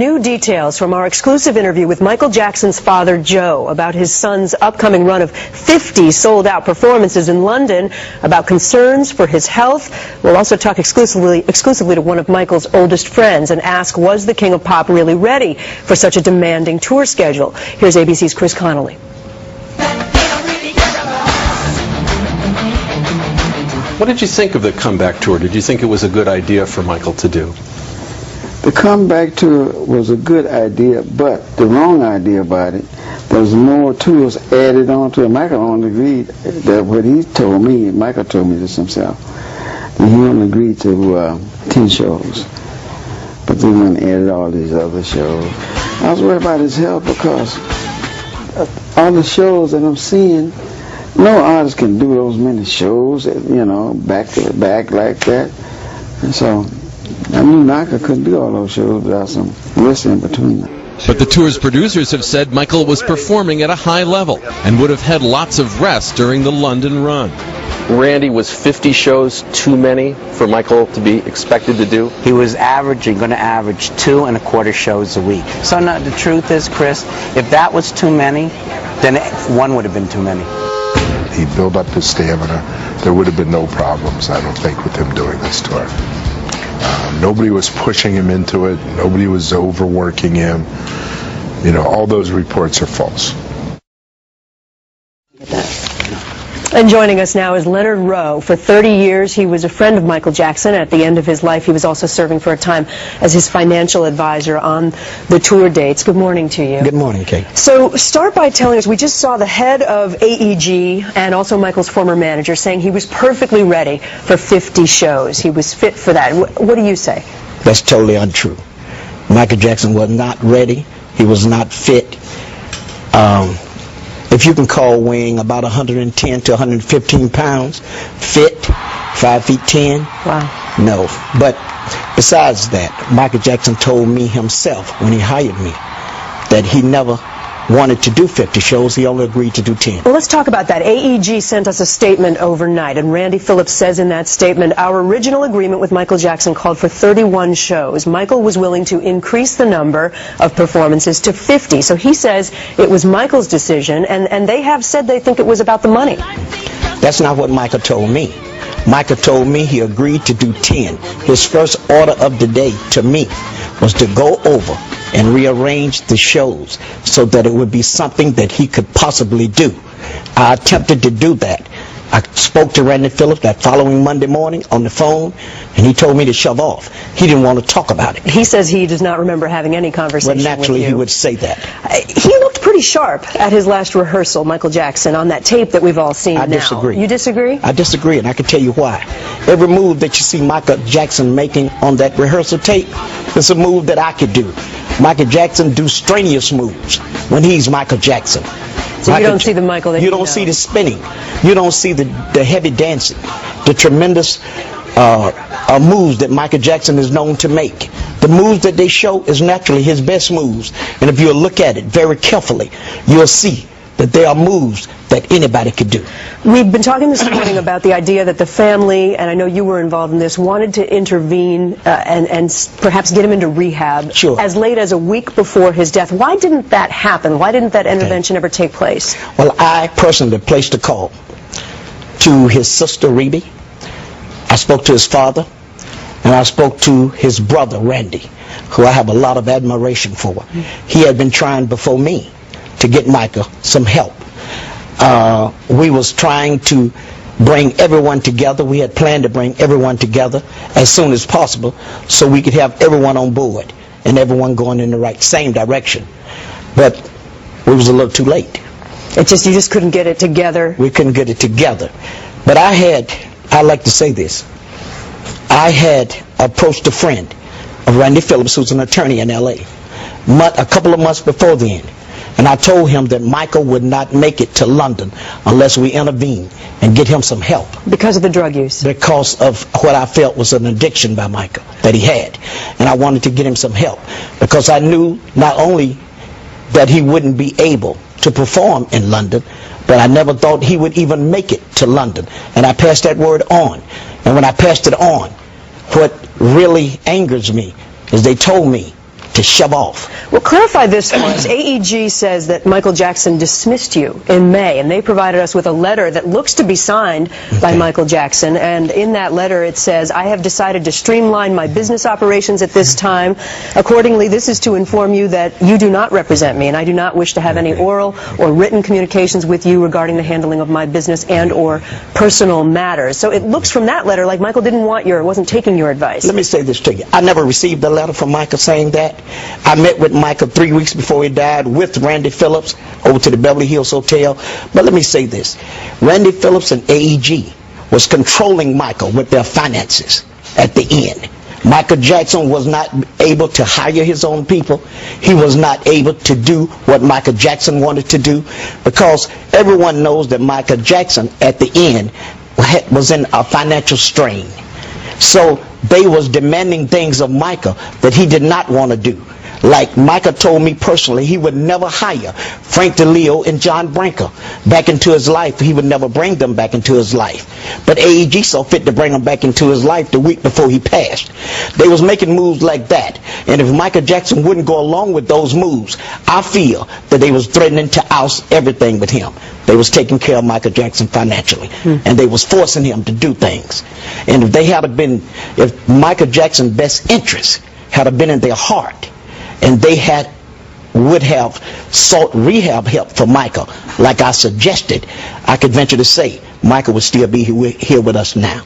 New details from our exclusive interview with Michael Jackson's father, Joe, about his son's upcoming run of 50 sold-out performances in London, about concerns for his health. We'll also talk exclusively to one of Michael's oldest friends and ask, was the King of Pop really ready for such a demanding tour schedule? Here's ABC's Chris Connolly. What did you think of the comeback tour? Did you think it was a good idea for Michael to do? The comeback tour was a good idea, but the wrong idea about it, there was more tours added on to it. Michael only agreed that what he told me, Michael told me this himself, that he only agreed to 10 shows. But then when added all these other shows, I was worried about his health because all the shows that I'm seeing, no artist can do those many shows, you know, back to back like that. And so I knew Michael couldn't do all those shows without some rest in between them. But the tour's producers have said Michael was performing at a high level and would have had lots of rest during the London run. Randy, was 50 shows too many for Michael to be expected to do? He was going to average 2¼ shows a week. So no, the truth is, Chris, if that was too many, then one would have been too many. He built up his stamina. There would have been no problems, I don't think, with him doing this tour. Nobody was pushing him into it. Nobody was overworking him. You know, all those reports are false. And joining us now is Leonard Rowe. For 30 years, he was a friend of Michael Jackson. At the end of his life, he was also serving for a time as his financial advisor on the tour dates. Good morning to you. Good morning, Kate. So start by telling us, we just saw the head of AEG and also Michael's former manager saying he was perfectly ready for 50 shows. He was fit for that. What do you say? That's totally untrue. Michael Jackson was not ready. He was not fit. If you can call weighing about 110 to 115 pounds, fit, 5'10". Wow. No. But besides that, Michael Jackson told me himself when he hired me that he never wanted to do 50 shows. He only agreed to do 10. Well, let's talk about that. AEG sent us a statement overnight, and Randy Phillips says in that statement, our original agreement with Michael Jackson called for 31 shows. Michael was willing to increase the number of performances to 50. So he says it was Michael's decision, and they have said they think it was about the money. That's not what Michael told me. Michael told me he agreed to do 10. His first order of the day to me was to go over and rearrange the shows so that it would be something that he could possibly do. I attempted to do that. I spoke to Randy Phillips that following Monday morning on the phone, and he told me to shove off. He didn't want to talk about it. He says he does not remember having any conversation with you. Well, naturally, he would say that. He looked pretty sharp at his last rehearsal, Michael Jackson, on that tape that we've all seen now. I disagree. You disagree? I disagree, and I can tell you why. Every move that you see Michael Jackson making on that rehearsal tape is a move that I could do. Michael Jackson do strenuous moves when he's Michael Jackson. So you don't see the Michael that you know. You don't see the spinning. You don't see the heavy dancing, the tremendous moves that Michael Jackson is known to make. The moves that they show is naturally his best moves. And if you look at it very carefully, you'll see that there are moves that anybody could do. We've been talking this morning about the idea that the family, and I know you were involved in this, wanted to intervene and perhaps get him into rehab as late as a week before his death. Why didn't that happen? Why didn't that intervention ever take place? Well, I personally placed a call to his sister, Rebe. I spoke to his father, and I spoke to his brother, Randy, who I have a lot of admiration for. He had been trying before me to get Michael some help. We was trying to bring everyone together. We had planned to bring everyone together as soon as possible so we could have everyone on board and everyone going in the same direction. But it was a little too late. You just couldn't get it together. We couldn't get it together. But I like to say this. I had approached a friend of Randy Phillips, who's an attorney in L.A., a couple of months before then. And I told him that Michael would not make it to London unless we intervene and get him some help. Because of the drug use? Because of what I felt was an addiction by Michael that he had. And I wanted to get him some help. Because I knew not only that he wouldn't be able to perform in London, but I never thought he would even make it to London. And I passed that word on. And when I passed it on, what really angers me is they told me to shove off. Well, clarify this for us. AEG says that Michael Jackson dismissed you in May, and they provided us with a letter that looks to be signed by Michael Jackson, and in that letter it says, "I have decided to streamline my business operations at this time. Accordingly, this is to inform you that you do not represent me, and I do not wish to have any oral or written communications with you regarding the handling of my business and or personal matters." So it looks from that letter like Michael wasn't taking your advice. Let me say this to you. I never received a letter from Michael saying that. I met with Michael 3 weeks before he died with Randy Phillips over to the Beverly Hills Hotel. But let me say this. Randy Phillips and AEG was controlling Michael with their finances at the end. Michael Jackson was not able to hire his own people. He was not able to do what Michael Jackson wanted to do, because everyone knows that Michael Jackson at the end was in a financial strain. So they was demanding things of Michael that he did not want to do. Like Michael told me personally, he would never hire Frank DeLeo and John Branca back into his life. He would never bring them back into his life. But AEG saw fit to bring them back into his life the week before he passed. They was making moves like that. And if Michael Jackson wouldn't go along with those moves, I feel that they was threatening to oust everything with him. They was taking care of Michael Jackson financially. And they was forcing him to do things. And if Michael Jackson's best interest had been in their heart, and they would have sought rehab help for Michael, like I suggested, I could venture to say Michael would still be here with us now.